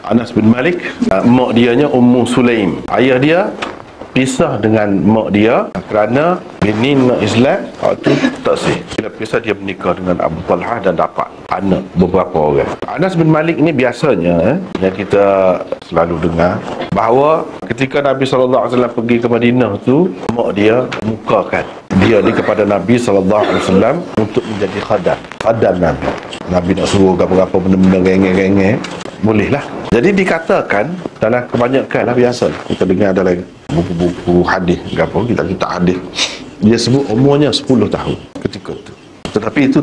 Anas bin Malik, mak dianya Ummu Sulaim. Ayah dia pisah dengan mak dia kerana bini nak Islam, waktu tak sih. Bila pisah dia menikah dengan Abu Talha dan dapat anak beberapa orang. Anas bin Malik ni biasanya yang kita selalu dengar bahawa ketika Nabi SAW pergi ke Madinah tu, mak dia mukakan dia ni kepada Nabi SAW untuk menjadi khadam Nabi. Nabi nak suruh apa-apa benda-benda rengeh-rengeh, bolehlah. Jadi dikatakan dalam kebanyakan lah, biasa kita dengar ada lagi buku-buku hadis kita hadis, dia sebut umurnya 10 tahun ketika itu. Tetapi itu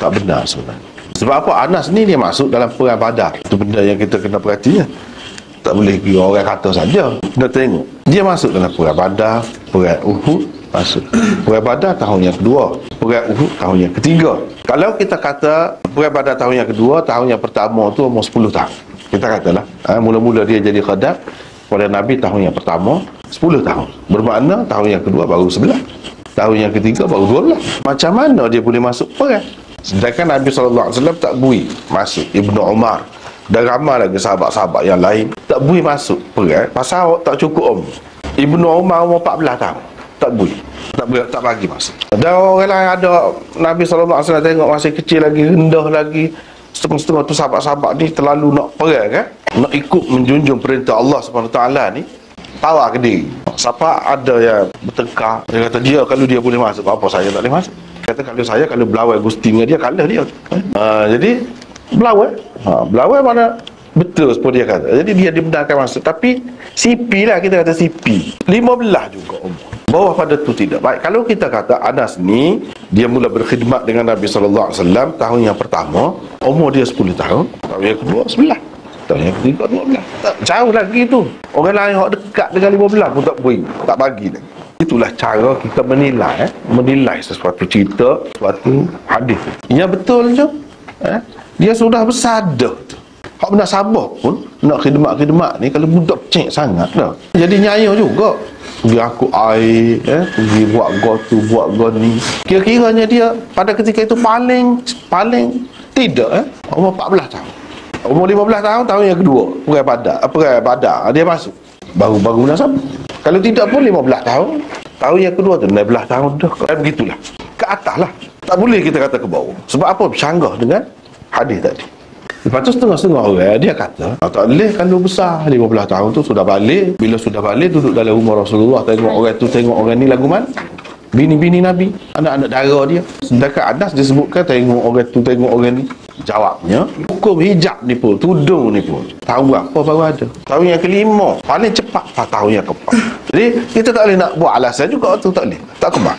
tak benar sebenarnya. Sebab apa? Anas ni dia masuk dalam perang Badar. Itu benda yang kita kena perhatikan. Tak boleh kira orang kata saja. Kena tengok dia masuk dalam perang Badar, perang Uhud masuk. Perang Badar tahun yang kedua, perang Uhud tahun yang ketiga. Kalau kita kata perang Badar tahun yang kedua, tahun yang pertama tu umur 10 tahun, kita katalah mula-mula dia jadi khadam pada Nabi tahun yang pertama 10 tahun. Bermakna tahun yang kedua baru 11, tahun yang ketiga baru 12. Macam mana dia boleh masuk perang? Sedangkan Nabi SAW tak bui masuk. Ibnu Umar dan ramai lagi sahabat-sahabat yang lain tak bui masuk perang pasal awak tak cukup umur. Ibnu Umar umur 14 tahun tak bui, tak bagi masuk. Dan orang lain ada, Nabi SAW tengok masih kecil lagi, rendah lagi, setengah-setengah tu sahabat-sahabat ni terlalu nak perang kan, nak ikut menjunjung perintah Allah SWT ni, tawa ke diri. Siapa ada yang bertengkar, dia kata dia kalau dia boleh masuk, apa saya tak boleh masuk. Kata kalau berlawan Gusti dengan dia, kalah dia. Jadi berlawan mana betul seperti dia kata. Jadi dia dibenarkan masuk. Tapi CP lah, kita kata CP 15 juga umur, bawah pada tu tidak baik. Kalau kita kata Anas ni dia mula berkhidmat dengan Nabi SAW tahun yang pertama, umur dia 10 tahun, tahun yang kedua 11, tahun yang ketiga 12. Tak jauh lagi tu. Orang lain yang dekat dengan 15 pun tak bagi lagi. Itulah cara kita menilai sesuatu cerita, sesuatu hadis. Yang betul je, dia sudah bersadar tu. Hak benar sabar pun nak khidmat ni, kalau budak cek sangat dah. Jadi nyayo juga. Pergi aku air, pergi buat gol tu, buat gol ni. Kira-kiranya dia pada ketika itu paling tidak umur 14 tahun. Umur 15 tahun, tahun yang kedua perang Badar dia masuk. Baru nasab. Kalau tidak pun 15 tahun, tahun yang kedua tu 16 tahun dah. Begitulah. Ke atas lah. Tak boleh kita kata ke bawah. Sebab apa? Bercanggah dengan hadis tadi. Lepas tu setengah-setengah orang dia kata tak boleh kalau besar 15 tahun tu sudah balik. Bila sudah balik duduk dalam rumah Rasulullah, tengok orang tu, tengok orang ni lagu mana? Bini-bini Nabi, anak-anak dara dia. Sedangkan Anas disebutkan tengok orang tu, tengok orang ni. Jawabnya, hukum hijab ni pun, tudung ni pun, tahun berapa baru ada? Tahun yang kelima, paling cepat tahun yang keempat. Jadi kita tak boleh nak buat alasan juga tu, tak boleh, tak kebal.